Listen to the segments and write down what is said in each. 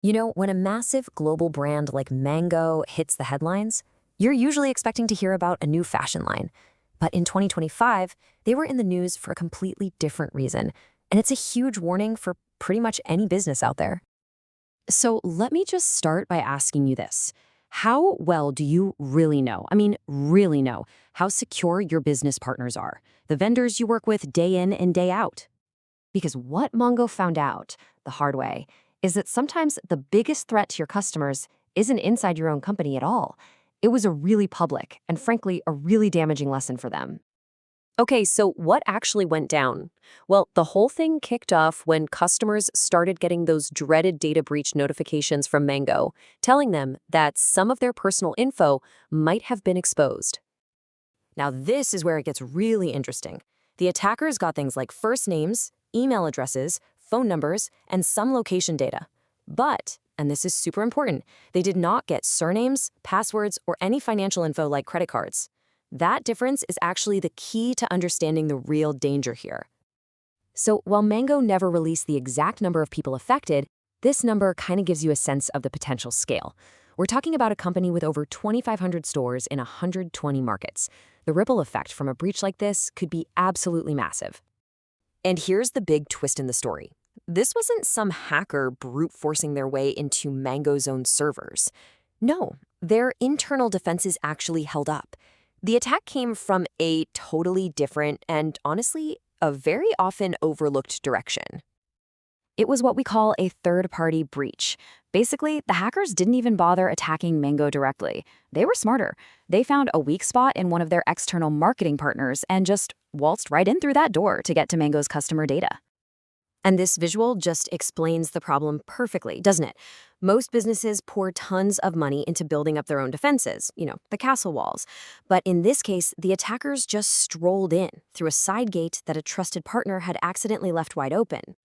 When a massive global brand like Mango hits the headlines, you're usually expecting to hear about a new fashion line. But in 2025, they were in the news for a completely different reason, and it's a huge warning for pretty much any business out there. So let me just start by asking you this. How well do you really know, really know, how secure your business partners are, the vendors you work with day in and day out? Because what Mongo found out the hard way is that sometimes the biggest threat to your customers isn't inside your own company at all. It was a really public and, frankly, a really damaging lesson for them. Okay, so what actually went down? Well, the whole thing kicked off when customers started getting those dreaded data breach notifications from Mango, telling them that some of their personal info might have been exposed. Now, this is where it gets really interesting. The attackers got things like first names, email addresses, phone numbers, and some location data. But, and this is super important, they did not get surnames, passwords, or any financial info like credit cards. That difference is actually the key to understanding the real danger here. So while Mango never released the exact number of people affected, this number kind of gives you a sense of the potential scale. We're talking about a company with over 2,500 stores in 120 markets. The ripple effect from a breach like this could be absolutely massive. And here's the big twist in the story. This wasn't some hacker brute forcing their way into Mango's own servers. No, their internal defenses actually held up. The attack came from a totally different and, honestly, a very often overlooked direction. It was what we call a third-party breach. Basically, the hackers didn't even bother attacking Mango directly. They were smarter. They found a weak spot in one of their external marketing partners and just waltzed right in through that door to get to Mango's customer data. And this visual just explains the problem perfectly, doesn't it? Most businesses pour tons of money into building up their own defenses, the castle walls. But in this case, the attackers just strolled in through a side gate that a trusted partner had accidentally left wide open.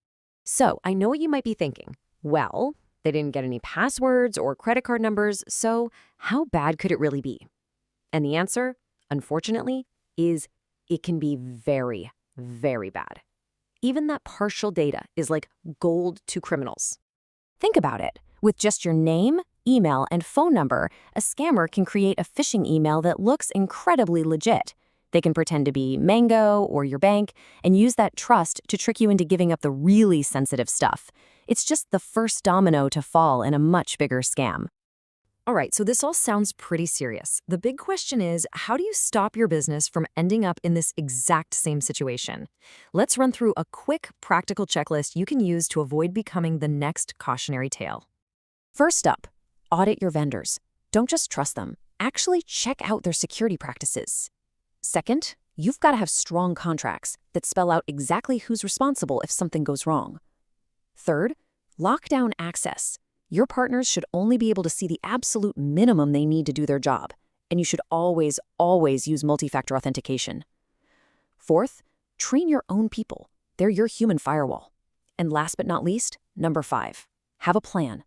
So I know what you might be thinking. Well, they didn't get any passwords or credit card numbers, so how bad could it really be? And the answer, unfortunately, is it can be very, very bad. Even that partial data is like gold to criminals. Think about it. With just your name, email, and phone number, a scammer can create a phishing email that looks incredibly legit. They can pretend to be Mango or your bank and use that trust to trick you into giving up the really sensitive stuff. It's just the first domino to fall in a much bigger scam. All right, so this all sounds pretty serious. The big question is, how do you stop your business from ending up in this exact same situation? Let's run through a quick, practical checklist you can use to avoid becoming the next cautionary tale. First up, audit your vendors. Don't just trust them. Actually check out their security practices. Second, you've got to have strong contracts that spell out exactly who's responsible if something goes wrong. Third, lock down access. Your partners should only be able to see the absolute minimum they need to do their job, and you should always, always use multi-factor authentication. Fourth, train your own people. They're your human firewall. And last but not least, number 5, have a plan.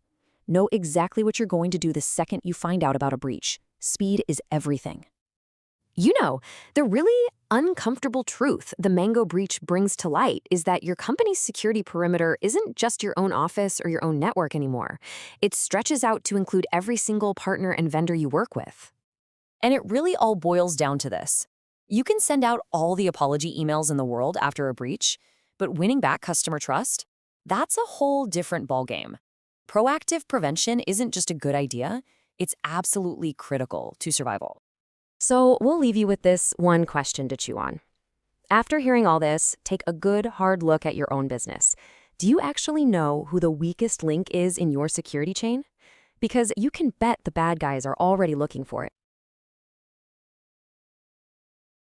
Know exactly what you're going to do the second you find out about a breach. Speed is everything. The really uncomfortable truth the Mango breach brings to light is that your company's security perimeter isn't just your own office or your own network anymore. It stretches out to include every single partner and vendor you work with. And it really all boils down to this. You can send out all the apology emails in the world after a breach, but winning back customer trust? That's a whole different ballgame. Proactive prevention isn't just a good idea, it's absolutely critical to survival. So we'll leave you with this one question to chew on. After hearing all this, take a good, hard look at your own business. Do you actually know who the weakest link is in your security chain? Because you can bet the bad guys are already looking for it.